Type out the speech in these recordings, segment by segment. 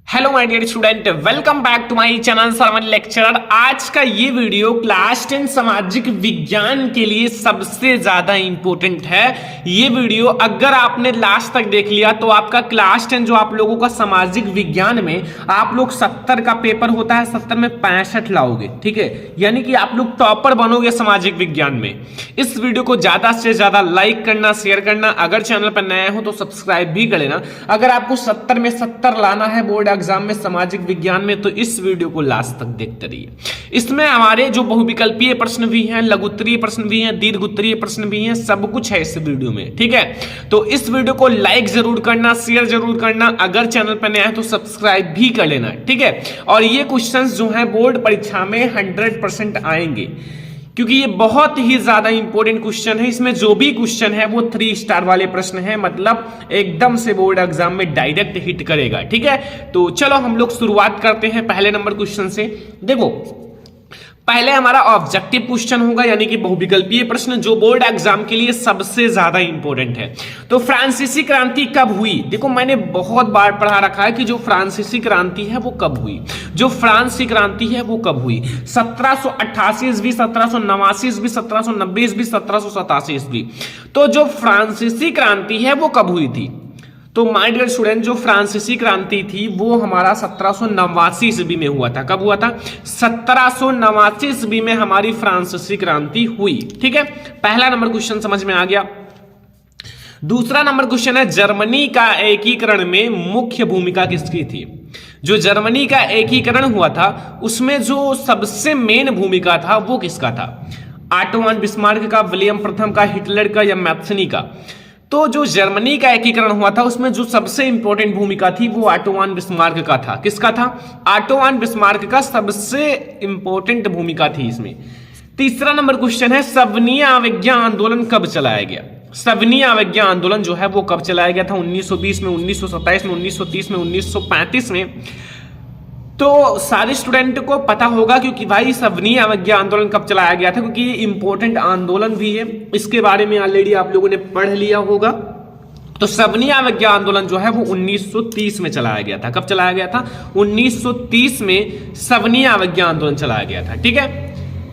Hello my dear student, welcome back to my channel Sarwan lecturer. आज का ये video class 10 सामाजिक विज्ञान के लिए सबसे ज्यादा इंपॉर्टेंट है। ये वीडियो अगर आपने लास्ट तक देख लिया तो आपका क्लास 10 जो आप लोगों का सामाजिक विज्ञान में आप लोग 70 का पेपर होता है, 70 में 65 लाओगे। ठीक है, यानी कि आप लोग टॉपर बनोगे सामाजिक विज्ञान में। इस वीडियो को ज्यादा से ज्यादा लाइक करना, शेयर करना, अगर चैनल पर नया हो तो सब्सक्राइब भी कर लेना। अगर आपको 70 में 70 लाना है बोर्ड एग्जाम में सामाजिक विज्ञान में तो इस वीडियो को लास्ट तक देखते रहिए। इसमें हमारे जो बहुविकल्पीय प्रश्न भी हैं, लघुत्तरीय प्रश्न भी हैं, दीर्घोत्तरीय प्रश्न भी हैं, सब कुछ है इस वीडियो में। ठीक है, तो इस वीडियो को लाइक जरूर करना, शेयर जरूर करना, अगर चैनल पर नया है तो सब्सक्राइब भी कर लेना। ठीक है, और ये क्वेश्चंस जो हैं बोर्ड परीक्षा में 100% आएंगे, क्योंकि ये बहुत ही ज्यादा इंपॉर्टेंट क्वेश्चन है। इसमें जो भी क्वेश्चन है वो 3 स्टार वाले प्रश्न है, मतलब एकदम से बोर्ड एग्जाम में डायरेक्ट हिट करेगा। ठीक है, तो चलो हम लोग शुरुआत करते हैं पहले नंबर क्वेश्चन से। देखो, पहले हमारा ऑब्जेक्टिव क्वेश्चन होगा, यानी कि बहुविकल्पीय प्रश्न जो बोर्ड एग्जाम के लिए सबसे ज्यादा इंपॉर्टेंट है। तो फ्रांसीसी क्रांति कब हुई? देखो, मैंने बहुत बार पढ़ा रखा है कि जो फ्रांसीसी क्रांति है वो कब हुई, जो फ्रांस की क्रांति है वो कब हुई। 1788 ईस्वी, 1789 ईस्वी, 1790 ईस्वी, 1787 ईस्वी। तो जो फ्रांसीसी क्रांति है वो कब हुई थी? तो माय डियर स्टूडेंट, जो फ्रांसीसी क्रांति थी वो हमारा 1789 ईस्वी में हुआ था। कब हुआ था? 1789 ईस्वी में हमारी फ्रांसीसी क्रांति हुई। ठीक है, पहला नंबर क्वेश्चन समझ में आ गया। दूसरा नंबर क्वेश्चन है, जर्मनी का एकीकरण में मुख्य भूमिका किसकी थी? जो जर्मनी का एकीकरण हुआ था उसमें जो सबसे मेन भूमिका था वो किसका था? ऑटो वन बिस्मार्क का, विलियम प्रथम का, हिटलर का या मैथनी का? तो जो जर्मनी का एकीकरण हुआ था उसमें जो सबसे इंपॉर्टेंट भूमिका थी वो ऑटो वन बिस्मार्क का था। किसका था? ऑटो वन बिस्मार्क का सबसे इंपॉर्टेंट भूमिका थी इसमें। तीसरा नंबर क्वेश्चन है, सविनय अवज्ञा आंदोलन कब चलाया गया? सविनय अवज्ञा आंदोलन जो है वो कब चलाया गया था? 1920 में, 1927 में, 1930 में, 1935 में। तो सारे स्टूडेंट को पता होगा, क्योंकि भाई सविनय अवज्ञा आंदोलन कब चलाया गया था, क्योंकि ये इंपॉर्टेंट आंदोलन भी है। इसके बारे में ऑलरेडी आप लोगों ने पढ़ लिया होगा। तो सविनय अवज्ञा आंदोलन जो है वो 1930 में चलाया गया था। कब चलाया गया था? 1930 में सविनय अवज्ञा आंदोलन चलाया गया था। ठीक है,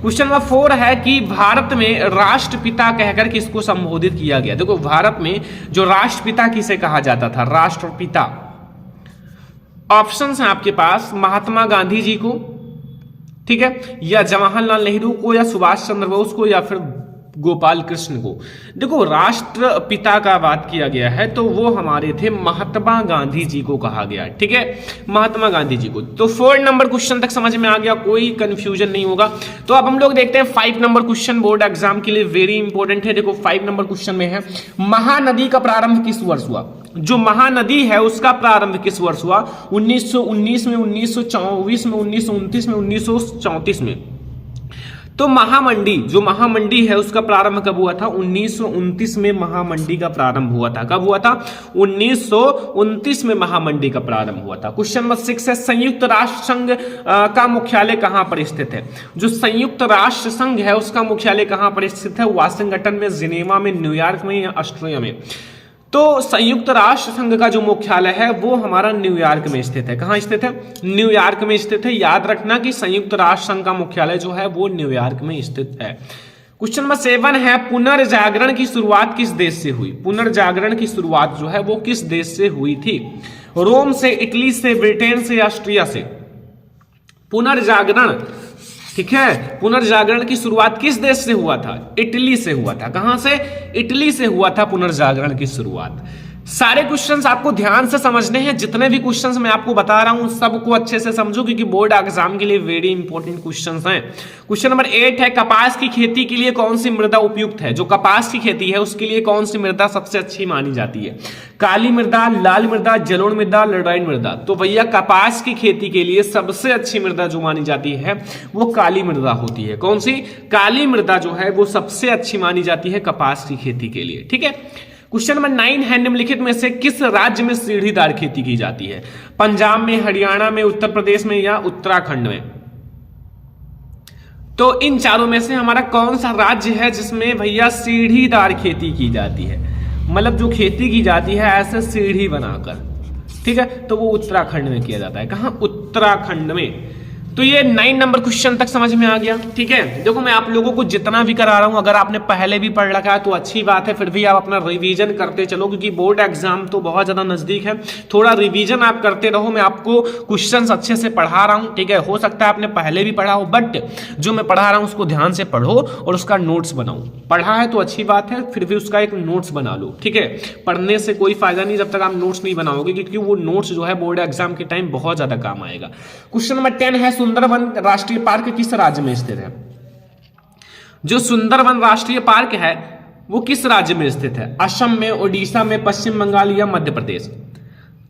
क्वेश्चन नंबर 4 है कि भारत में राष्ट्रपिता कहकर किसको संबोधित किया गया? देखो, भारत में जो राष्ट्रपिता किसे कहा जाता था? राष्ट्रपिता। ऑप्शंस हैं आपके पास, महात्मा गांधी जी को, ठीक है, या जवाहरलाल नेहरू को, या सुभाष चंद्र बोस को, या फिर गोपाल कृष्ण को। देखो, राष्ट्रपिता का बात किया गया है तो वो हमारे थे महात्मा गांधी जी को कहा गया। ठीक है, महात्मा गांधी जी को। तो 4 नंबर क्वेश्चन तक समझ में आ गया, कोई कंफ्यूजन नहीं होगा। तो अब हम लोग देखते हैं 5 नंबर क्वेश्चन, बोर्ड एग्जाम के लिए वेरी इंपॉर्टेंट है। देखो, 5 नंबर क्वेश्चन में है, महानदी का प्रारंभ किस वर्ष हुआ? जो महानदी है उसका प्रारंभ किस वर्ष हुआ? 1919 में, 1924 में, 1929 में, 1934 में। तो महामंडी, जो महामंडी है उसका प्रारंभ कब हुआ था? 1929 में महामंडी का प्रारंभ हुआ था। कब हुआ था? 1929 में महामंडी का प्रारंभ हुआ था। क्वेश्चन नंबर 6 है, संयुक्त राष्ट्र संघ का मुख्यालय कहां पर स्थित है? जो संयुक्त राष्ट्र संघ है उसका मुख्यालय कहां पर स्थित है? वाशिंगटन में, जिनेवा में, न्यूयॉर्क में, या ऑस्ट्रिया में? तो संयुक्त राष्ट्र संघ का जो मुख्यालय है वो हमारा न्यूयॉर्क में स्थित है। कहां स्थित है? न्यूयॉर्क में स्थित है। याद रखना कि संयुक्त राष्ट्र संघ का मुख्यालय जो है वो न्यूयॉर्क में स्थित है। क्वेश्चन नंबर 7 है, पुनर्जागरण की शुरुआत किस देश से हुई? पुनर्जागरण की शुरुआत जो है वो किस देश से हुई थी? रोम से, इटली से, ब्रिटेन से, ऑस्ट्रिया से? पुनर्जागरण, ठीक है, पुनर्जागरण की शुरुआत किस देश से हुआ था? इटली से हुआ था। कहां से? इटली से हुआ था पुनर्जागरण की शुरुआत। सारे क्वेश्चंस आपको ध्यान से समझने हैं। जितने भी क्वेश्चंस मैं आपको बता रहा हूं सबको अच्छे से समझो, क्योंकि बोर्ड एग्जाम के लिए वेरी इंपॉर्टेंट क्वेश्चंस हैं। क्वेश्चन नंबर 8 है, कपास की खेती के लिए कौन सी मृदा उपयुक्त है? जो कपास की खेती है उसके लिए कौन सी मृदा सबसे अच्छी मानी जाती है? काली मृदा, लाल मृदा, जलोढ़ मृदा, लैटराइट मृदा? तो भैया, कपास की खेती के लिए सबसे अच्छी मृदा जो मानी जाती है वो काली मृदा होती है। कौन सी? काली मृदा जो है वो सबसे अच्छी मानी जाती है कपास की खेती के लिए। ठीक है, क्वेश्चन नंबर 9 है, निम्नलिखित में से किस राज्य में सीढ़ीदार खेती की जाती है? पंजाब में, हरियाणा में, उत्तर प्रदेश में, या उत्तराखंड में? तो इन चारों में से हमारा कौन सा राज्य है जिसमें भैया सीढ़ीदार खेती की जाती है? मतलब जो खेती की जाती है ऐसे सीढ़ी बनाकर, ठीक है, तो वो उत्तराखंड में किया जाता है। कहां? उत्तराखंड में। तो ये 9 नंबर क्वेश्चन तक समझ में आ गया। ठीक है, देखो मैं आप लोगों को जितना भी करा रहा हूं, अगर आपने पहले भी पढ़ रखा है तो अच्छी बात है, फिर भी आप अपना रिवीजन करते चलो, क्योंकि बोर्ड एग्जाम तो बहुत ज्यादा नजदीक है। थोड़ा रिवीजन आप करते रहो, मैं आपको क्वेश्चंस अच्छे से पढ़ा रहा हूं। ठीक है, हो सकता है आपने पहले भी पढ़ा हो, बट जो मैं पढ़ा रहा हूं उसको ध्यान से पढ़ो और उसका नोट्स बनाओ। पढ़ा है तो अच्छी बात है, फिर भी उसका एक नोट्स बना लो। ठीक है, पढ़ने से कोई फायदा नहीं जब तक आप नोट्स नहीं बनाओगे, क्योंकि वो नोट्स जो है बोर्ड एग्जाम के टाइम बहुत ज्यादा काम आएगा। क्वेश्चन नंबर 10 है, सुंदरवन राष्ट्रीय पार्क किस राज्य में स्थित है? जो सुंदरवन राष्ट्रीय पार्क है वो किस राज्य में स्थित है? असम में, ओडिशा में, पश्चिम बंगाल या मध्य प्रदेश?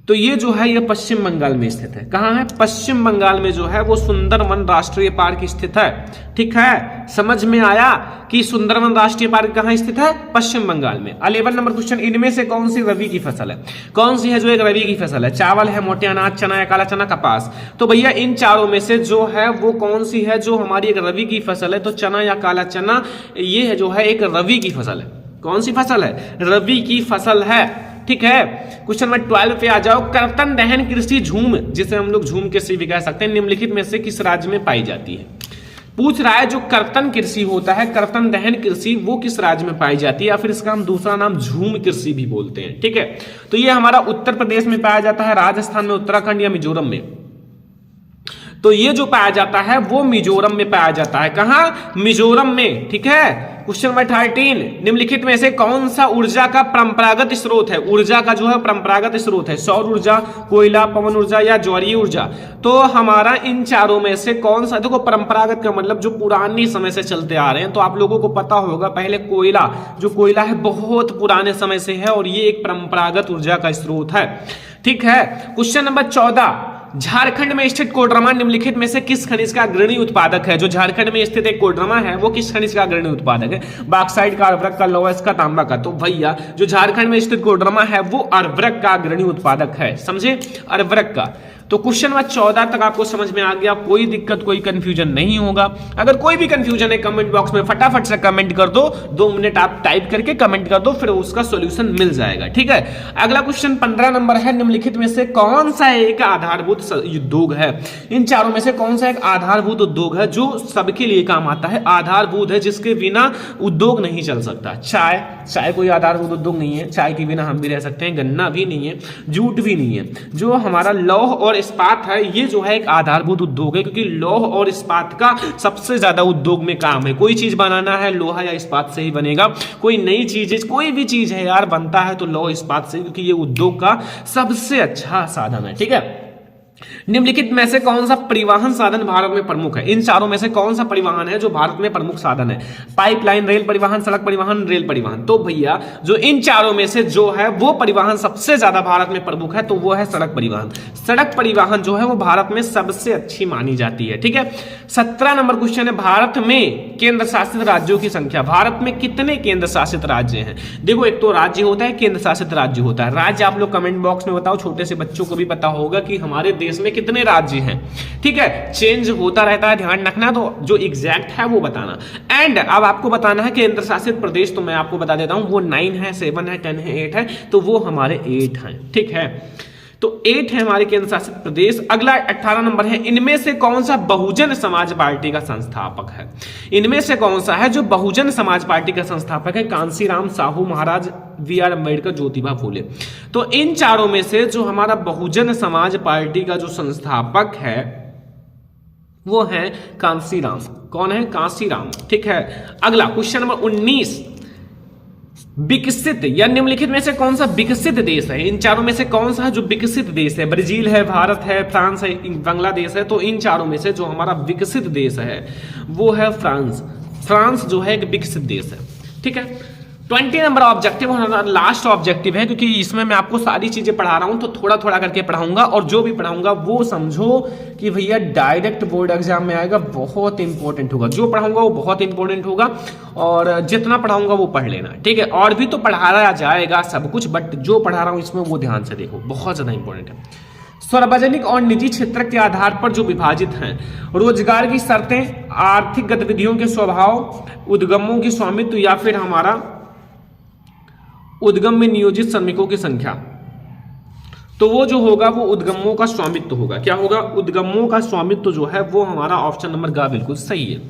तो ये जो है ये पश्चिम बंगाल में स्थित है। कहां है? पश्चिम बंगाल में जो है वो सुंदरवन राष्ट्रीय पार्क स्थित है। ठीक है, समझ में आया कि सुंदरवन राष्ट्रीय पार्क कहां स्थित है? पश्चिम बंगाल में। 11 नंबर क्वेश्चन, इनमें से कौन सी रबी की फसल है? कौन सी है जो एक रबी की फसल है? चावल है, मोटे अनाज, चना या काला चना, कपास? तो भैया इन चारों में से जो है वो कौन सी है जो हमारी एक रबी की फसल है? तो चना या काला चना, ये है जो है एक रबी की फसल है। कौन सी फसल है? रबी की फसल है। ठीक है, क्वेश्चन नंबर 12 पे आ जाओ। कर्तन दहन कृषि झूम, जिसे हम लोग झूम कृषि भी कह सकते हैं, निम्नलिखित में से किस राज्य में पाई जाती है? पूछ रहा है जो कर्तन कृषि होता है, कर्तन दहन कृषि, वो किस राज्य में पाई जाती है, या फिर इसका हम दूसरा नाम झूम कृषि भी बोलते हैं। ठीक है, तो ये हमारा उत्तर प्रदेश में पाया जाता है, राजस्थान में, उत्तराखंड या मिजोरम में? तो ये जो पाया जाता है वो मिजोरम में पाया जाता है। कहां? मिजोरम में। ठीक है, क्वेश्चन नंबर 13, निम्नलिखित में से कौन सा ऊर्जा का परंपरागत स्रोत है? ऊर्जा का जो है परंपरागत स्रोत है, सौर ऊर्जा, कोयला, पवन ऊर्जा या ज्वारीय ऊर्जा? तो हमारा इन चारों में से कौन सा, देखो परंपरागत का मतलब जो पुराने समय से चलते आ रहे हैं, तो आप लोगों को पता होगा पहले कोयला, जो कोयला है बहुत पुराने समय से है और ये एक परंपरागत ऊर्जा का स्रोत है। ठीक है, क्वेश्चन नंबर 14, झारखंड में स्थित कोडरमा निम्नलिखित में से किस खनिज का अग्रणी उत्पादक है? जो झारखंड में स्थित एक कोडरमा है वो किस खनिज का अग्रणी उत्पादक है? बॉक्साइट का, अर्वरक का, लौह का, तांबा का? तो भैया जो झारखंड में स्थित कोडरमा है वो अर्वरक का अग्रणी उत्पादक है। समझे? अर्वरक का। तो क्वेश्चन नंबर 14 तक आपको समझ में आ गया, कोई दिक्कत कोई कंफ्यूजन नहीं होगा। अगर कोई भी कंफ्यूजन है कमेंट बॉक्स में फटाफट से कमेंट कर दो, 2 मिनट आप टाइप करके कमेंट कर दो, फिर उसका सॉल्यूशन मिल जाएगा। ठीक है, अगला क्वेश्चन 15 नंबर है, निम्नलिखित में से कौन सा एक आधारभूत उद्योग है? इन चारों में से कौन सा एक आधारभूत उद्योग है जो सबके लिए काम आता है? आधारभूत है, जिसके बिना उद्योग नहीं चल सकता। चाय, चाय कोई आधारभूत उद्योग नहीं है, चाय के बिना हम भी रह सकते हैं। गन्ना भी नहीं है, जूट भी नहीं है। जो हमारा लौह और इस्पात है ये जो है एक आधारभूत उद्योग है, क्योंकि लौह और इस्पात का सबसे ज्यादा उद्योग में काम है। कोई चीज बनाना है लोहा या इस्पात से ही बनेगा। कोई नई चीज, कोई भी चीज है यार बनता है तो लौह इस्पात से, क्योंकि ये उद्योग का सबसे अच्छा साधन है। ठीक है, निम्नलिखित में से कौन सा परिवहन साधन भारत में प्रमुख है? इन चारों में से कौन सा परिवहन है जो भारत में प्रमुख साधन है? पाइपलाइन, रेल परिवहन, सड़क परिवहन, रेल परिवहन? तो भैया जो इन चारों में से जो है वो परिवहन सबसे ज्यादा भारत में प्रमुख है तो वो है सड़क परिवहन। सड़क परिवहन जो है वो भारत में सबसे अच्छी मानी जाती है। ठीक है, 17 नंबर क्वेश्चन है, भारत में केंद्र शासित राज्यों की संख्या। भारत में कितने केंद्र शासित राज्य हैं? देखो एक तो राज्य होता है, केंद्र शासित राज्य होता है। राज्य आप लोग कमेंट बॉक्स में बताओ, छोटे से बच्चों को भी पता होगा कि हमारे देश में कितने राज्य हैं। ठीक है, चेंज होता रहता है, ध्यान रखना, तो जो एग्जैक्ट है वो बताना। एंड अब आपको बताना है केंद्र शासित प्रदेश, तो मैं आपको बता देता हूं वो 9 है, 7 है, 10 है, 8 है, तो वो हमारे 8 हैं। ठीक है, तो 8 है हमारे केंद्र शासित प्रदेश। अगला 18 नंबर है, इनमें से कौन सा बहुजन समाज पार्टी का संस्थापक है? इनमें से कौन सा है जो बहुजन समाज पार्टी का संस्थापक है? कांसीराम साहू महाराज, बी.आर. अम्बेडकर, ज्योतिबा फूले? तो इन चारों में से जो हमारा बहुजन समाज पार्टी का जो संस्थापक है वो है कांसीराम। कौन है? कांसीराम। ठीक है, अगला क्वेश्चन नंबर 19, विकसित या निम्नलिखित में से कौन सा विकसित देश है? इन चारों में से कौन सा है जो विकसित देश है? ब्राजील है, भारत है, फ्रांस है, बांग्लादेश है? तो इन चारों में से जो हमारा विकसित देश है वो है फ्रांस। फ्रांस जो है एक विकसित देश है। ठीक है, 20 नंबर ऑब्जेक्टिव और लास्ट ऑब्जेक्टिव है, क्योंकि इसमें मैं आपको सारी चीजें पढ़ा रहा हूं तो थोड़ा थोड़ा करके पढ़ाऊंगा, और जो भी पढ़ाऊंगा वो समझो कि भैया डायरेक्ट बोर्ड एग्जाम में आएगा, बहुत इंपॉर्टेंट होगा। जो पढ़ाऊंगा वो बहुत इंपॉर्टेंट होगा और जितना पढ़ाऊंगा वो पढ़ लेना। ठीक है, और भी तो पढ़ाया जाएगा सब कुछ, बट जो पढ़ा रहा हूं इसमें वो ध्यान से देखो, बहुत ज्यादा इंपॉर्टेंट है। सार्वजनिक और निजी क्षेत्र के आधार पर जो विभाजित हैं, रोजगार की शर्तें, आर्थिक गतिविधियों के स्वभाव, उद्गमों की स्वामित्व या फिर हमारा उद्गम में नियोजित श्रमिकों की संख्या। तो वो जो होगा वो उद्गमों का स्वामित्व होगा। क्या होगा? उद्गमों का स्वामित्व जो है वो हमारा ऑप्शन नंबर ग बिल्कुल सही है।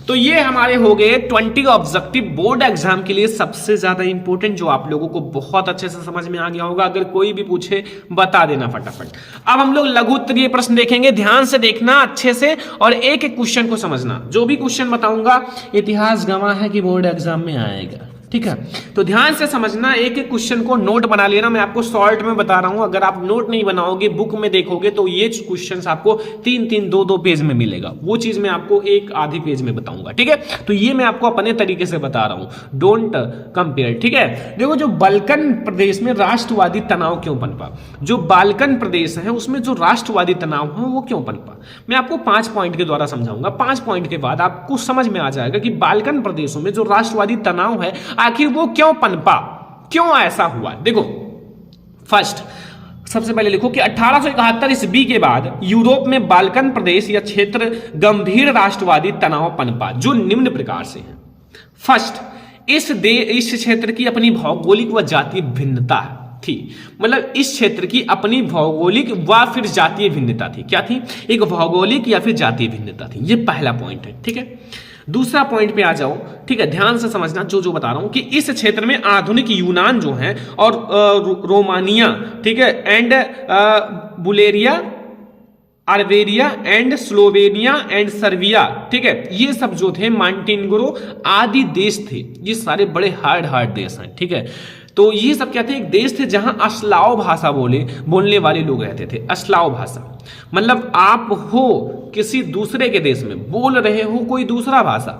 तो ये हमारे हो गए 20 ऑब्जेक्टिव बोर्ड एग्जाम के लिए सबसे ज्यादा इंपॉर्टेंट, जो आप लोगों को बहुत अच्छे से समझ में आ गया होगा। अगर कोई भी पूछे बता देना फटाफट। अब हम लोग लघु उत्तरीय प्रश्न देखेंगे, ध्यान से देखना अच्छे से और एक एक क्वेश्चन को समझना। जो भी क्वेश्चन बताऊंगा इतिहास गवाह है कि बोर्ड एग्जाम में आएगा, ठीक है? तो ध्यान से समझना, एक एक क्वेश्चन को नोट बना लेना। मैं आपको शॉर्ट में बता रहा हूं, अगर आप नोट नहीं बनाओगे बुक में देखोगे तो ये क्वेश्चंस आपको 3-3, 2-2 पेज में मिलेगा। वो चीज मैं आपको एक आधी पेज में बताऊंगा, ठीक है? तो ये मैं आपको अपने तरीके से बता रहा हूं, डोंट कंपेयर, ठीक है? देखो, जो बाल्कन प्रदेश में राष्ट्रवादी तनाव क्यों पनपा, जो बाल्कन प्रदेश है उसमें जो राष्ट्रवादी तनाव है वो क्यों पनपा, मैं आपको 5 पॉइंट के द्वारा समझाऊंगा। 5 पॉइंट के बाद आपको समझ में आ जाएगा कि बाल्कन प्रदेशों में जो राष्ट्रवादी तनाव है आखिर वो क्यों पनपा, क्यों ऐसा हुआ। देखो, फर्स्ट सबसे पहले लिखो कि 1871 ईस्वी के बाद यूरोप में बाल्कन प्रदेश या क्षेत्र गंभीर राष्ट्रवादी तनाव पनपा, जो निम्न प्रकार से है। फर्स्ट, इस क्षेत्र की अपनी भौगोलिक व जातीय भिन्नता थी, मतलब इस क्षेत्र की अपनी भौगोलिक व फिर जातीय भिन्नता थी। क्या थी? एक भौगोलिक या फिर जातीय भिन्नता थी। ये पहला पॉइंट है, ठीक है? दूसरा पॉइंट पे आ जाओ, ठीक है? ध्यान से समझना जो बता रहा हूं कि इस क्षेत्र में आधुनिक यूनान जो है और रोमानिया, ठीक है, and Guleria, Albania and Slovenia and Serbia, ठीक है, ये सब जो थे, मॉन्टेनेग्रो आदि देश थे। ये सारे बड़े हार्ड देश हैं, ठीक है? तो ये सब क्या थे? एक देश थे जहां अस्लाव भाषा बोलने वाले लोग रहते थे। अस्लाव भाषा मतलब आप हो किसी दूसरे के देश में, बोल रहे हो कोई दूसरा भाषा,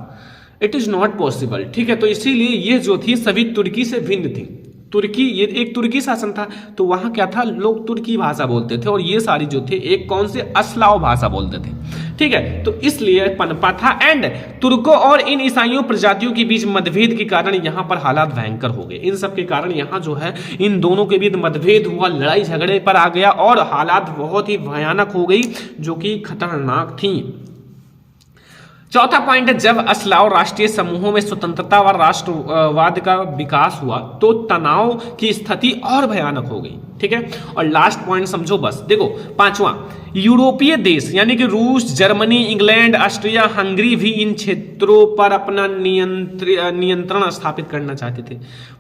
इट इज नॉट पॉसिबल, ठीक है? तो इसीलिए ये जो थी सभी तुर्की से भिन्न थी। तुर्की, ये एक तुर्की शासन था, तो वहां क्या था? लोग तुर्की भाषा बोलते थे, और ये सारी जो थे एक कौन से अस्लाव भाषा बोलते थे, ठीक है? तो इसलिए पनपा था। एंड तुर्कों और इन ईसाइयों प्रजातियों के बीच मतभेद के कारण यहाँ पर हालात भयंकर हो गए। इन सब के कारण यहाँ जो है इन दोनों के बीच मतभेद हुआ, लड़ाई झगड़े पर आ गया और हालात बहुत ही भयानक हो गई, जो कि खतरनाक थी। चौथा पॉइंट है, जब अस्लाव राष्ट्रीय समूहों में स्वतंत्रता व राष्ट्रवाद का विकास हुआ तो तनाव की स्थिति और भयानक हो गई, ठीक है? और लास्ट पॉइंट समझो बस। देखो, पांचवा, यूरोपीय देश यानी कि रूस, जर्मनी, इंग्लैंड, ऑस्ट्रिया, हंगरी भी इन क्षेत्रों पर अपना नियंत्रण स्थापित करना चाहते थे।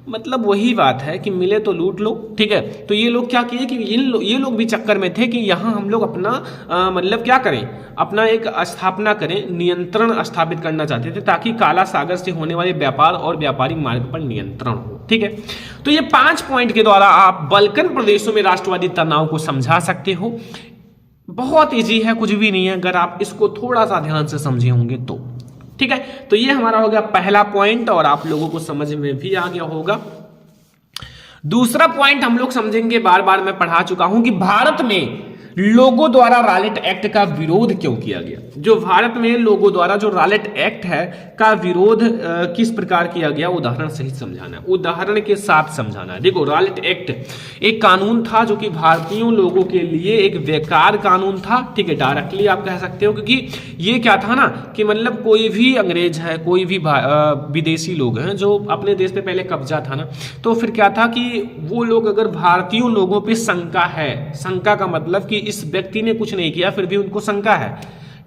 मतलब वही बात है कि मिले तो लूट लो, ठीक है? तो ये लोग क्या किए कि ये लोग भी चक्कर में थे कि यहाँ हम लोग अपना मतलब क्या करें, अपना एक स्थापना करें, नियंत्रण स्थापित करना चाहते थे, ताकि काला सागर से होने वाले व्यापार और व्यापारिक मार्ग पर नियंत्रण हो, ठीक है? तो ये 5 पॉइंट के द्वारा आप बाल्कन प्रदेशों में राष्ट्रवादी तनाव को समझा सकते हो। बहुत इजी है, कुछ भी नहीं है, अगर आप इसको थोड़ा सा ध्यान से समझे होंगे तो, ठीक है? तो ये हमारा हो गया पहला पॉइंट, और आप लोगों को समझ में भी आ गया होगा। दूसरा पॉइंट हम लोग समझेंगे, बार बार मैं पढ़ा चुका हूं कि भारत में लोगों द्वारा रॉलेट एक्ट का विरोध क्यों किया गया। जो भारत में लोगों द्वारा जो रॉलेट एक्ट है का विरोध किस प्रकार किया गया, उदाहरण सहित समझाना है, उदाहरण के साथ समझाना है। देखो, रॉलेट एक्ट एक कानून था जो कि भारतीयों लोगों के लिए एक बेकार कानून था, ठीक है? डायरेक्टली आप कह सकते हो, क्योंकि ये क्या था ना कि मतलब कोई भी अंग्रेज है, कोई भी विदेशी लोग हैं जो अपने देश पे पहले कब्जा था ना, तो फिर क्या था कि वो लोग अगर भारतीयों लोगों पे शंका है, शंका का मतलब कि इस व्यक्ति ने कुछ नहीं किया फिर भी उनको शंका है,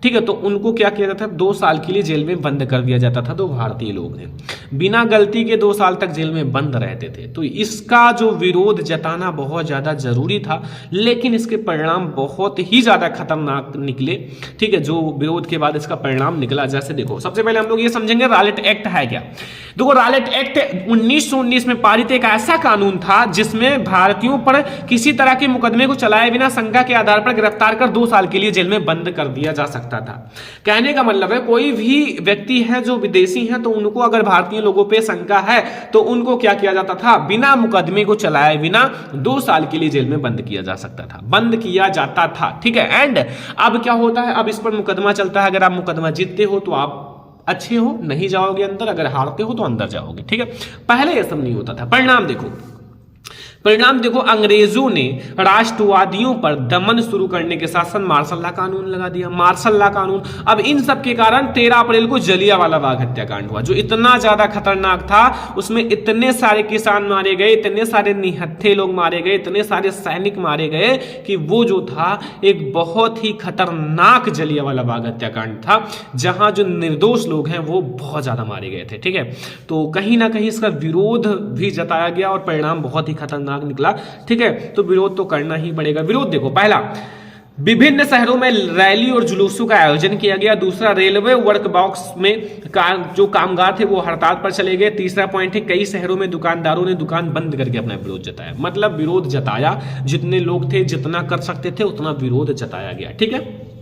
ठीक है? तो उनको क्या किया जाता था? 2 साल के लिए जेल में बंद कर दिया जाता था। तो भारतीय लोग थे, बिना गलती के 2 साल तक जेल में बंद रहते थे। तो इसका जो विरोध जताना बहुत ज्यादा जरूरी था, लेकिन इसके परिणाम बहुत ही ज्यादा खतरनाक निकले, ठीक है? जो विरोध के बाद इसका परिणाम निकला, जैसे देखो, सबसे पहले हम लोग ये समझेंगे रॉलेट एक्ट है क्या। देखो, रॉलेट एक्ट 1919 में पारित एक ऐसा कानून था जिसमें भारतीयों पर किसी तरह के मुकदमे को चलाए बिना शंका के आधार पर गिरफ्तार कर 2 साल के लिए जेल में बंद कर दिया जा सकता था। कहने का मतलब है कोई भी व्यक्ति है जो विदेशी है, तो उनको अगर भारतीय लोगों पे शंका है तो उनको क्या किया जाता था? बिना मुकदमे को चलाए बिना 2 साल के लिए जेल में बंद किया जा सकता था, बंद किया जाता था, ठीक है? एंड अब क्या होता है? अब इस पर मुकदमा चलता है। अगर आप मुकदमा जीतते हो तो आप अच्छे हो, नहीं जाओगे अंदर, अगर हारते हो तो अंदर जाओगे, ठीक है? पहले यह सब नहीं होता था। परिणाम देखो, परिणाम देखो, अंग्रेजों ने राष्ट्रवादियों पर दमन शुरू करने के साथ साथ मार्शल लॉ कानून लगा दिया, मार्शल लॉ कानून। अब इन सब के कारण 13 अप्रैल को जलियांवाला बाग हत्याकांड हुआ, जो इतना ज्यादा खतरनाक था। उसमें इतने सारे किसान मारे गए, इतने सारे निहत्थे लोग मारे गए, इतने सारे सैनिक मारे गए कि वो जो था एक बहुत ही खतरनाक जलियांवाला बाग हत्याकांड था, जहां जो निर्दोष लोग हैं वो बहुत ज्यादा मारे गए थे। ठीक है, तो कहीं ना कहीं इसका विरोध भी जताया गया और परिणाम बहुत ही खतरनाक निकला। ठीक है, तो विरोध तो करना ही पड़ेगा। विरोध देखो, पहला, विभिन्न शहरों में रैली और जुलूसों का आयोजन किया गया। दूसरा, रेलवे वर्क बॉक्स में जो कामगार थे वो हड़ताल पर चले गए। तीसरा पॉइंट है, कई शहरों में दुकानदारों ने दुकान बंद करके अपना विरोध जताया। मतलब विरोध जताया, जितने लोग थे जितना कर सकते थे उतना विरोध जताया गया। ठीक है,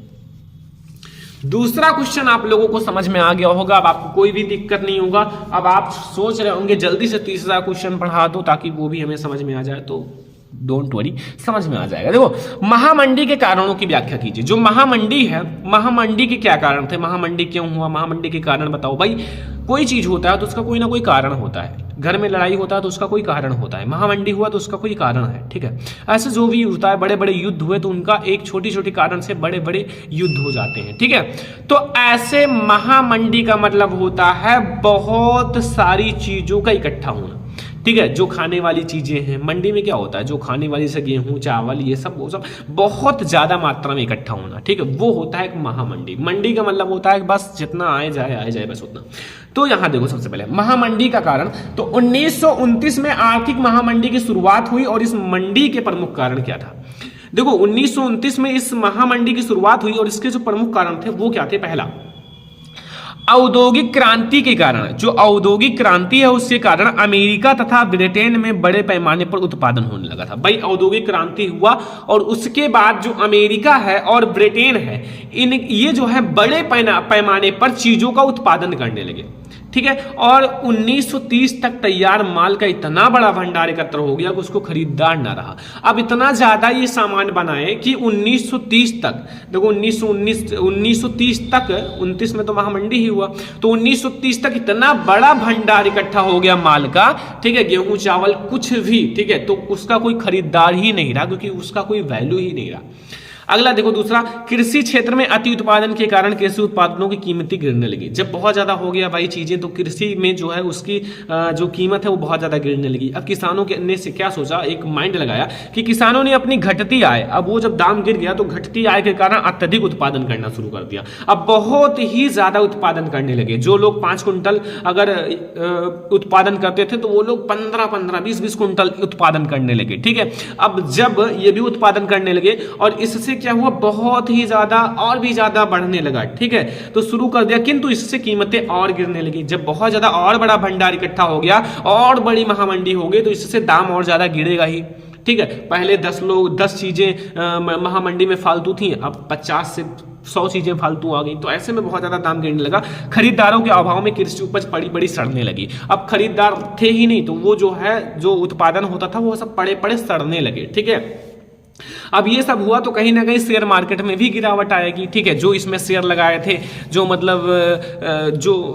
दूसरा क्वेश्चन आप लोगों को समझ में आ गया होगा, अब आपको कोई भी दिक्कत नहीं होगा। अब आप सोच रहे होंगे जल्दी से तीसरा क्वेश्चन पढ़ा दो ताकि वो भी हमें समझ में आ जाए, तो डोंट वरी, समझ में आ जाएगा। देखो, महामंडी के कारणों की व्याख्या कीजिए। जो महामंडी है, महामंडी के क्या कारण थे, महामंडी क्यों हुआ, महामंडी के कारण बताओ। भाई, कोई चीज होता है तो उसका कोई ना कोई कारण होता है। घर में लड़ाई होता है तो उसका कोई कारण होता है, महामंडी हुआ तो उसका कोई कारण है। ठीक है, ऐसे जो भी होता है, बड़े बड़े युद्ध हुए तो उनका एक छोटी छोटी कारण से बड़े बड़े युद्ध हो जाते हैं। ठीक है, तो ऐसे महामंडी का मतलब होता है बहुत सारी चीजों का इकट्ठा होना। ठीक है, जो खाने वाली चीजें हैं, मंडी में क्या होता है, जो खाने वाली से गेहूं चावल ये सब वो सब बहुत ज्यादा मात्रा में इकट्ठा होना। ठीक है, वो होता है एक महामंडी। मंडी का मतलब होता है बस जितना आए जाए बस उतना। तो यहां देखो, सबसे पहले महामंडी का कारण, तो 1929 में आर्थिक महामंडी की शुरुआत हुई और इस मंडी के प्रमुख कारण क्या था। देखो, 1929 में इस महामंडी की शुरुआत हुई और इसके जो प्रमुख कारण थे वो क्या थे। पहला, औद्योगिक क्रांति के कारण, जो औद्योगिक क्रांति है उसके कारण अमेरिका तथा ब्रिटेन में बड़े पैमाने पर उत्पादन होने लगा था। भाई, औद्योगिक क्रांति हुआ और उसके बाद जो अमेरिका है और ब्रिटेन है, ये जो है बड़े पैमाने पर चीजों का उत्पादन करने लगे। ठीक है, और 1930 तक तैयार माल का इतना बड़ा भंडार एकत्र हो गया कि उसको खरीदार ना रहा। अब इतना ज्यादा ये सामान बनाए कि 1930 तक, देखो 1930 तक, 29 में तो महामंडी ही हुआ, तो 1930 तक इतना बड़ा भंडार इकट्ठा हो गया माल का। ठीक है, गेहूं चावल कुछ भी, ठीक है, तो उसका कोई खरीदार ही नहीं रहा, क्योंकि उसका कोई वैल्यू ही नहीं रहा। अगला देखो, दूसरा, कृषि क्षेत्र में अति उत्पादन के कारण कृषि उत्पादनों की कीमतें गिरने लगी। जब बहुत ज्यादा हो गया भाई चीजें, तो कृषि में जो है उसकी जो कीमत है वो बहुत ज्यादा गिरने लगी। अब किसानों ने से क्या सोचा, एक माइंड लगाया कि किसानों ने अपनी घटती आय, अब वो जब दाम गिर गया तो घटती आय के कारण अत्यधिक उत्पादन करना शुरू कर दिया। अब बहुत ही ज्यादा उत्पादन करने लगे। जो लोग 5 कुंटल अगर उत्पादन करते थे तो वो लोग 15-15, 20-20 कुंटल उत्पादन करने लगे। ठीक है, अब जब ये भी उत्पादन करने लगे और इससे क्या हुआ, बहुत ही ज्यादा और भी ज्यादा बढ़ने लगा। ठीक है, तो शुरू कर दिया, किंतु इससे कीमतें और गिरने लगी। जब बहुत ज्यादा और बड़ा भंडार इकट्ठा हो गया और बड़ी महामंडी हो गई तो इससे दाम और ज्यादा गिरेगा ही। ठीक है, पहले 10 चीजें महामंडी में फालतू थी, अब 50 से 100 चीजें फालतू आ गई, तो ऐसे में बहुत ज्यादा दाम गिरने लगा। खरीदारों के अभाव में कृषि उपज बड़ी सड़ने लगी। अब खरीदार थे ही नहीं, तो वो जो है, जो उत्पादन होता था वो सब पड़े सड़ने लगे। ठीक है, अब ये सब हुआ तो कहीं ना कहीं शेयर मार्केट में भी गिरावट आएगी। ठीक है, जो इसमें शेयर लगाए थे, जो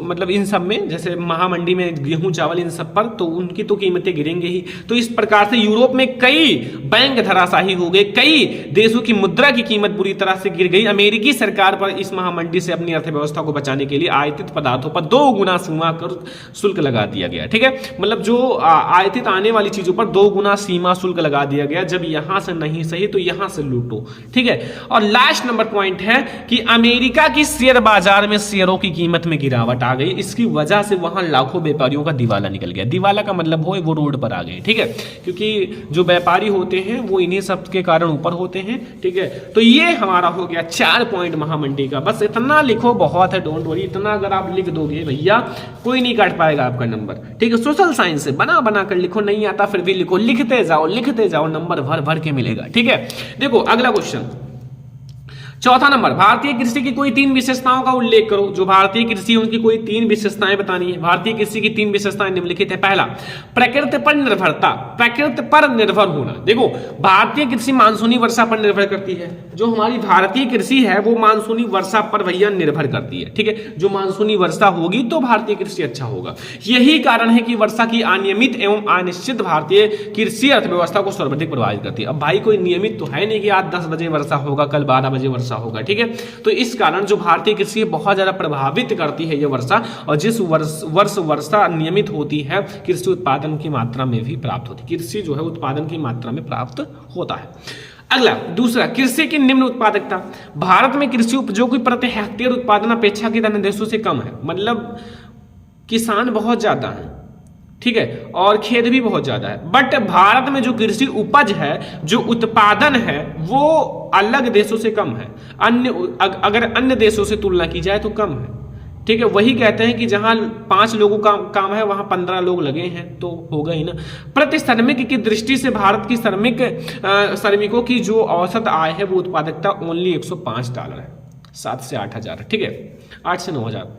मतलब इन सब में, जैसे महामंडी में गेहूं चावल इन सब पर, तो उनकी तो कीमतें गिरेंगे ही। तो इस प्रकार से यूरोप में कई बैंक धराशाही हो गए, कई देशों की मुद्रा की कीमत बुरी तरह से गिर गई। अमेरिकी सरकार पर इस महामंडी से अपनी अर्थव्यवस्था को बचाने के लिए आयातित पदार्थों पर 2 गुना सीमा कर शुल्क लगा दिया गया। ठीक है, मतलब जो आयातित आने वाली चीजों पर 2 गुना सीमा शुल्क लगा दिया गया। जब यहां से नहीं सही तो यहां से लूटो। ठीक है, और लास्ट नंबर पॉइंट है कि अमेरिका की शेयर बाजार में शेयरों की कीमत में गिरावट आ गई। इसकी वजह से वहां लाखों व्यापारियों का दिवाला निकल गया। दिवाला का मतलब हो वो रोड पर आ गए। ठीक है, क्योंकि जो व्यापारी होते हैं वो इन्हीं सब के कारण ऊपर होते हैं। ठीक है, तो ये हमारा हो गया 4 पॉइंट महामंडी का। बस इतना लिखो, बहुत है, डोंट वरी। इतना अगर आप लिख दोगे भैया, कोई नहीं काट पाएगा आपका नंबर। ठीक है, सोशल साइंस से बना कर लिखो, नहीं आता फिर भी लिखो, लिखते जाओ, नंबर भर के मिलेगा। ठीक है, देखो अगला क्वेश्चन, चौथा नंबर, भारतीय कृषि की कोई 3 विशेषताओं का उल्लेख करो। जो भारतीय कृषि है उनकी कोई 3 विशेषताएं बतानी है। भारतीय कृषि की 3 विशेषताएं निम्नलिखित है। पहला, प्रकृति पर निर्भरता, प्रकृति पर निर्भर होना। देखो, भारतीय कृषि मानसूनी वर्षा पर निर्भर करती है। जो हमारी भारतीय कृषि है वो मानसूनी वर्षा पर भैया निर्भर करती है, ठीक है। जो मानसूनी वर्षा होगी तो भारतीय कृषि अच्छा होगा। यही कारण है कि वर्षा की अनियमित एवं अनिश्चित भारतीय कृषि अर्थव्यवस्था को सर्वाधिक प्रभावित करती है। अब भाई कोई नियमित तो है नहीं कि आज 10 बजे वर्षा होगा, कल 12 बजे वर्षा होगा, ठीक है। तो इस कारण जो भारतीय कृषि बहुत ज्यादा प्रभावित करती है ये वर्षा, और जिस वर्ष वर्षा नियमित होती है कृषि उत्पादन की मात्रा में भी प्राप्त होती है। कृषि जो है उत्पादन की मात्रा में प्राप्त होता है। अगला, दूसरा, कृषि की निम्न उत्पादकता। भारत में कृषि उपजों की प्रति हेक्टेयर उत्पादन अपेक्षाकृत अन्य देशों से कम है। मतलब किसान बहुत ज्यादा है, ठीक है, और खेत भी बहुत ज्यादा है, बट भारत में जो कृषि उपज है, जो उत्पादन है, वो अलग देशों से कम है। अगर अन्य देशों से तुलना की जाए तो कम है, ठीक है। वही कहते हैं कि जहां 5 लोगों का काम है वहां 15 लोग लगे हैं, तो होगा ही ना। प्रति श्रमिक की दृष्टि से भारत की श्रमिकों की जो औसत आय है वो उत्पादकता ओनली $105 है। 7 से 8 हजार, ठीक है, 8 से 9 हजार।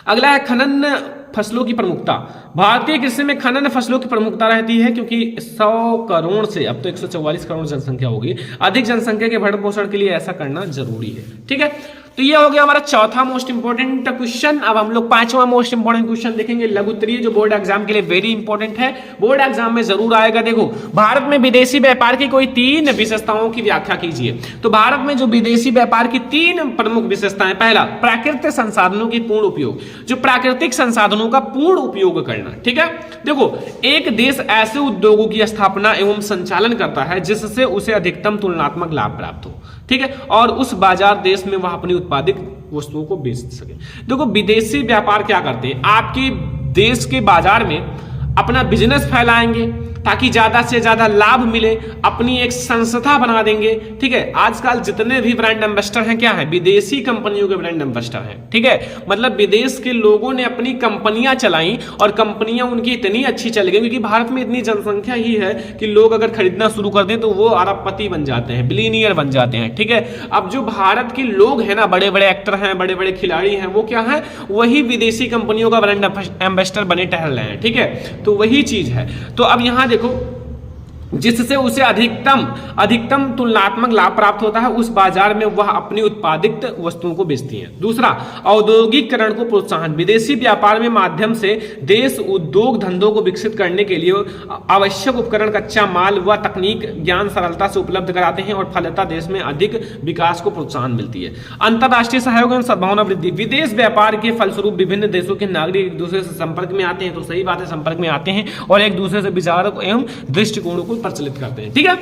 अगला है खनन फसलों की प्रमुखता। भारतीय कृषि में खनन फसलों की प्रमुखता रहती है क्योंकि 100 करोड़ से अब तो 144 करोड़ जनसंख्या होगी। अधिक जनसंख्या के भरण पोषण के लिए ऐसा करना जरूरी है, ठीक है। तो ये हो गया हमारा चौथा मोस्ट इंपोर्टेंट क्वेश्चन। अब हम लोग 5वां मोस्ट इंपोर्टेंट क्वेश्चन देखेंगे, लघु उत्तरीय, जो बोर्ड एग्जाम के लिए वेरी इंपॉर्टेंट है, बोर्ड एग्जाम में जरूर आएगा। देखो, भारत में विदेशी व्यापार की कोई 3 विशेषताओं की व्याख्या कीजिए। तो भारत में जो विदेशी व्यापार की 3 प्रमुख विशेषताएं, पहला, प्राकृतिक संसाधनों की पूर्ण उपयोग, जो प्राकृतिक संसाधनों का पूर्ण उपयोग करना, ठीक है। देखो, एक देश ऐसे उद्योगों की स्थापना एवं संचालन करता है जिससे उसे अधिकतम तुलनात्मक लाभ प्राप्त हो, ठीक है, और उस बाजार देश में वह अपनी उत्पादित वस्तुओं को बेच सके। देखो, विदेशी व्यापार क्या करते हैं, आपके देश के बाजार में अपना बिजनेस फैलाएंगे ताकि ज्यादा से ज्यादा लाभ मिले, अपनी एक संस्था बना देंगे, ठीक है। आजकल जितने भी ब्रांड एम्बेसडर हैं क्या है, विदेशी कंपनियों के ब्रांड एम्बेसडर हैं, ठीक है। मतलब विदेश के लोगों ने अपनी कंपनियां चलाई और कंपनियां उनकी इतनी अच्छी चल गई क्योंकि भारत में इतनी जनसंख्या ही है कि लोग अगर खरीदना शुरू कर दें तो वो अरबपति बन जाते हैं, बिलियनियर बन जाते हैं, ठीक है। अब जो भारत के लोग हैं ना, बड़े बड़े एक्टर हैं, बड़े बड़े खिलाड़ी हैं, वो क्या है, वही विदेशी कंपनियों का ब्रांड एम्बेसडर बने टहल रहे हैं, ठीक है। तो वही चीज है। तो अब यहां देखो, जिससे उसे अधिकतम तुलनात्मक लाभ प्राप्त होता है, उस बाजार में वह अपनी उत्पादित वस्तुओं को बेचती है। दूसरा, औद्योगिकरण को प्रोत्साहन। विदेशी व्यापार में माध्यम से देश उद्योग धंधों को विकसित करने के लिए आवश्यक उपकरण, कच्चा माल व तकनीक ज्ञान सरलता से उपलब्ध कराते हैं और फलतः देश में अधिक विकास को प्रोत्साहन मिलती है। अंतर्राष्ट्रीय सहयोग एवं सद्भावना वृद्धि। विदेश व्यापार के फलस्वरूप विभिन्न देशों के नागरिक एक दूसरे से संपर्क में आते हैं, तो सही बात है, संपर्क में आते हैं और एक दूसरे से विचारों एवं दृष्टिकोणों को प्रचलित करते हैं, ठीक है।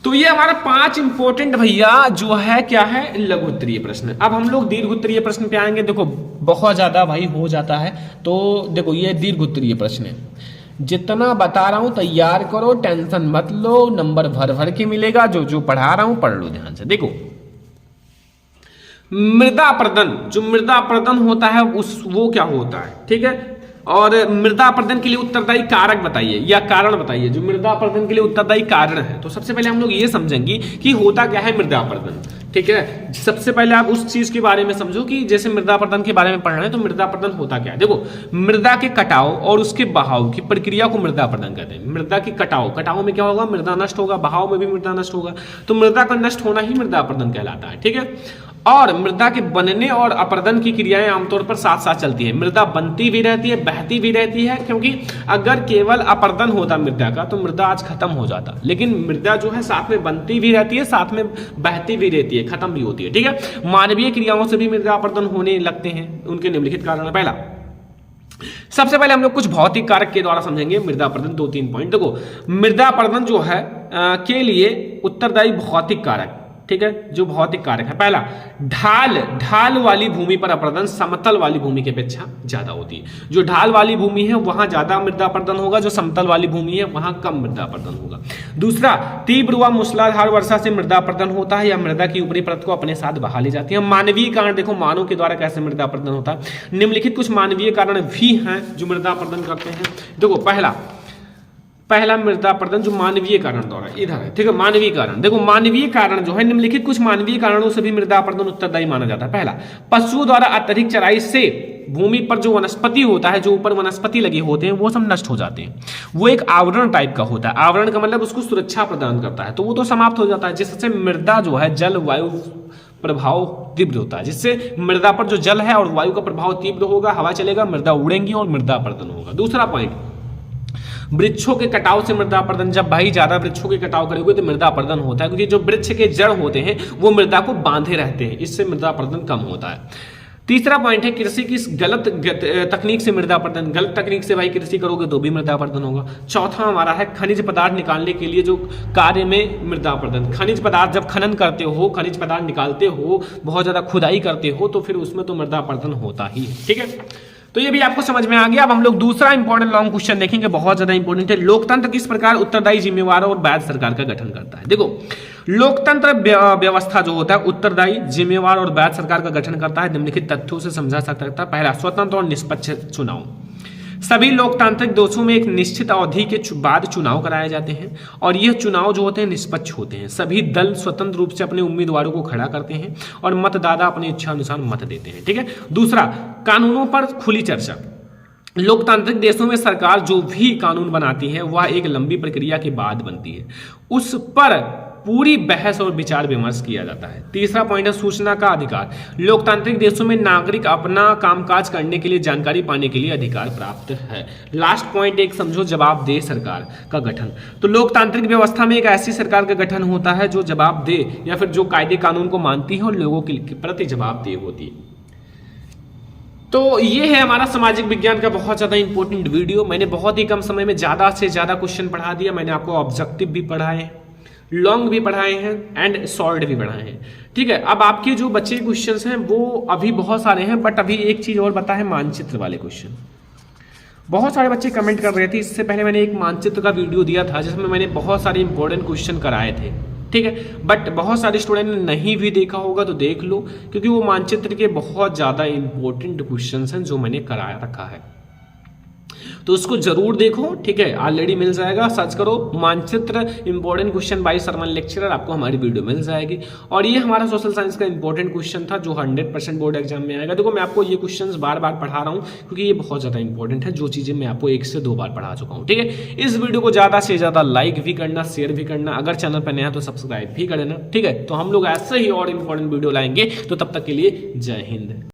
तो ये हमारा 5 इंपॉर्टेंट भैया जो है क्या है, लघु उत्तरीय प्रश्न। अब हम लोग दीर्घ उत्तरीय प्रश्न पे आएंगे। देखो, बहुत ज्यादा भाई हो जाता है, तो देखो ये दीर्घ उत्तरीय प्रश्न है। जितना बता रहा हूं तैयार करो, टेंशन मत लो, नंबर भर भर के मिलेगा। जो जो पढ़ा रहा हूं पढ़ लो ध्यान से। देखो, मृदा अपर्दन, जो मृदा अपर्दन होता है वो क्या होता है, ठीक है। और मृदा अपर्दन के लिए उत्तरदायी कारक बताइए या कारण बताइए। जो मृदा अपर्दन के लिए उत्तरदायी कारण है, तो सबसे पहले हम लोग ये समझेंगे कि होता क्या है मृदा अपर्दन, ठीक है। सबसे पहले आप उस चीज के बारे में समझो कि जैसे मृदा अपर्दन के बारे में पढ़ रहे हैं, तो मृदा अपर्दन होता क्या है। देखो, मृदा के कटाव और उसके बहाव की प्रक्रिया को मृदा अपर्दन कहते हैं। मृदा की कटाव में क्या होगा, मृदा नष्ट होगा, बहाव में भी मृदा नष्ट होगा, तो मृदा का नष्ट होना ही मृदा अपर्दन कहलाता है, ठीक है। और मृदा के बनने और अपर्दन की क्रियाएं आमतौर पर साथ साथ चलती है। मृदा बनती भी रहती है, बहती भी रहती है, क्योंकि अगर केवल अपर्दन होता मृदा का तो मृदा आज खत्म हो जाता। लेकिन मृदा जो है साथ में बनती भी रहती है, साथ में बहती भी रहती है, खत्म भी होती है, ठीक है। मानवीय क्रियाओं से भी मृदा अपर्दन होने लगते हैं। उनके निम्नलिखित कारण। पहला, सबसे पहले हम लोग कुछ भौतिक कारक के द्वारा समझेंगे मृदा अपर्दन। 2-3 पॉइंट देखो, मृदा अपर्दन जो है के लिए उत्तरदायी भौतिक कारक, ठीक है, जो भौतिक कारक है। पहला, ढाल वाली भूमि पर अपर्दन समतल वाली भूमि की अपेक्षा ज्यादा होती है। जो ढाल वाली भूमि है वहां ज्यादा मृदा अपर्दन होगा, जो समतल वाली भूमि है वहां कम मृदा अपर्दन होगा। दूसरा, तीव्र व मूसलाधार वर्षा से मृदा अपर्दन होता है या मृदा की ऊपरी परत को अपने साथ बहा ले जाती है। मानवीय कारण, देखो मानव के द्वारा कैसे मृदा अपर्दन होता है। निम्नलिखित कुछ मानवीय कारण भी हैं जो मृदा अपर्दन करते हैं। देखो, पहला, पहला मृदा अपरदन जो मानवीय कारण द्वारा, इधर है, ठीक है। मानवीय कारण, देखो मानवीय कारण जो है, निम्नलिखित कुछ मानवीय कारणों से भी मृदा अपरदन उत्तरदायी माना जाता है। पहला, पशुओं द्वारा अत्यधिक चराई से भूमि पर जो वनस्पति होता है, जो ऊपर वनस्पति लगे होते हैं, वो सब नष्ट हो जाते हैं। वो एक आवरण टाइप का होता है। आवरण का मतलब उसको सुरक्षा प्रदान करता है, तो वो तो समाप्त हो जाता है, जिससे मृदा जो है जल वायु प्रभाव तीव्र होता है। जिससे मृदा पर जो जल है और वायु का प्रभाव तीव्र होगा, हवा चलेगा, मृदा उड़ेंगी और मृदा अपरदन होगा। दूसरा पॉइंट, वृक्षों के कटाव से मृदा अपरदन। जब भाई ज्यादा वृक्षों के कटाव करोगे तो मृदा अपरदन होता है, क्योंकि जो वृक्ष के जड़ होते हैं वो मृदा को बांधे रहते हैं, इससे मृदा अपरदन कम होता है। तीसरा पॉइंट है, कृषि की गलत तकनीक से मृदा अपरदन। गलत तकनीक से भाई कृषि करोगे तो भी मृदा अपरदन होगा। चौथा हमारा है, खनिज पदार्थ निकालने के लिए जो कार्य में मृदा अपरदन। खनिज पदार्थ जब खनन करते हो, खनिज पदार्थ निकालते हो, बहुत ज्यादा खुदाई करते हो, तो फिर उसमें तो मृदा अपरदन होता ही है, ठीक है। तो ये भी आपको समझ में आ गया। अब हम लोग दूसरा इंपॉर्टेंट लॉन्ग क्वेश्चन देखेंगे, बहुत ज्यादा इंपॉर्टेंट है। लोकतंत्र किस प्रकार उत्तरदायी, जिम्मेवार और वैध सरकार का गठन करता है। देखो, लोकतंत्र व्यवस्था जो होता है उत्तरदायी, जिम्मेवार और वैध सरकार का गठन करता है निम्नलिखित तथ्यों से समझा जा सकता है। पहला, स्वतंत्र और निष्पक्ष चुनाव। सभी लोकतांत्रिक देशों में एक निश्चित अवधि के बाद चुनाव कराए जाते हैं और यह चुनाव जो होते हैं निष्पक्ष होते हैं। सभी दल स्वतंत्र रूप से अपने उम्मीदवारों को खड़ा करते हैं और मतदाता अपनी इच्छा अनुसार मत देते हैं, ठीक है। दूसरा, कानूनों पर खुली चर्चा। लोकतांत्रिक देशों में सरकार जो भी कानून बनाती है वह एक लंबी प्रक्रिया के बाद बनती है, उस पर पूरी बहस और विचार विमर्श किया जाता है। तीसरा पॉइंट है, सूचना का अधिकार। लोकतांत्रिक देशों में नागरिक अपना कामकाज करने के लिए, जानकारी पाने के लिए अधिकार प्राप्त है। लास्ट पॉइंट एक समझो, जवाबदेह सरकार का गठन। तो लोकतांत्रिक व्यवस्था में एक ऐसी सरकार का गठन होता है जो जवाबदेह या फिर जो कायदे कानून को मानती है और लोगों के प्रति जवाबदेह होती है। तो ये है हमारा सामाजिक विज्ञान का बहुत ज़्यादा इंपॉर्टेंट वीडियो। मैंने बहुत ही कम समय में ज़्यादा से ज़्यादा क्वेश्चन पढ़ा दिया। मैंने आपको ऑब्जेक्टिव भी पढ़ाए हैं, लॉन्ग भी पढ़ाए हैं एंड शॉर्ट भी पढ़ाए हैं, ठीक है। अब आपके जो बच्चे क्वेश्चंस हैं वो अभी बहुत सारे हैं, बट अभी एक चीज़ और बता है, मानचित्र वाले क्वेश्चन। बहुत सारे बच्चे कमेंट कर रहे थे, इससे पहले मैंने एक मानचित्र का वीडियो दिया था जिसमें मैंने बहुत सारे इंपॉर्टेंट क्वेश्चन कराए थे, ठीक है। बट बहुत सारे स्टूडेंट ने नहीं भी देखा होगा तो देख लो, क्योंकि वो मानचित्र के बहुत ज़्यादा इंपॉर्टेंट क्वेश्चंस हैं जो मैंने कराया रखा है, तो उसको जरूर देखो, ठीक है। ऑलरेडी मिल जाएगा, सर्च करो मानचित्र important question by Sarman lecturer, आपको हमारी वीडियो मिल जाएगी। और ये हमारा सोशल साइंस का इंपॉर्टेंट क्वेश्चन था जो 100% बोर्ड एग्जाम में आएगा। देखो, मैं आपको ये क्वेश्चंस बार बार पढ़ा रहा हूँ क्योंकि ये बहुत ज़्यादा इंपॉर्टेंट है, जो चीज़ें मैं आपको 1 से 2 बार पढ़ा चुका हूँ, ठीक है। इस वीडियो को ज़्यादा से ज़्यादा लाइक भी करना, शेयर भी करना, अगर चैनल पर नया तो सब्सक्राइब भी करना, ठीक है। तो हम लोग ऐसे ही और इंपॉर्टेंट वीडियो लाएंगे, तो तब तक के लिए जय हिंद।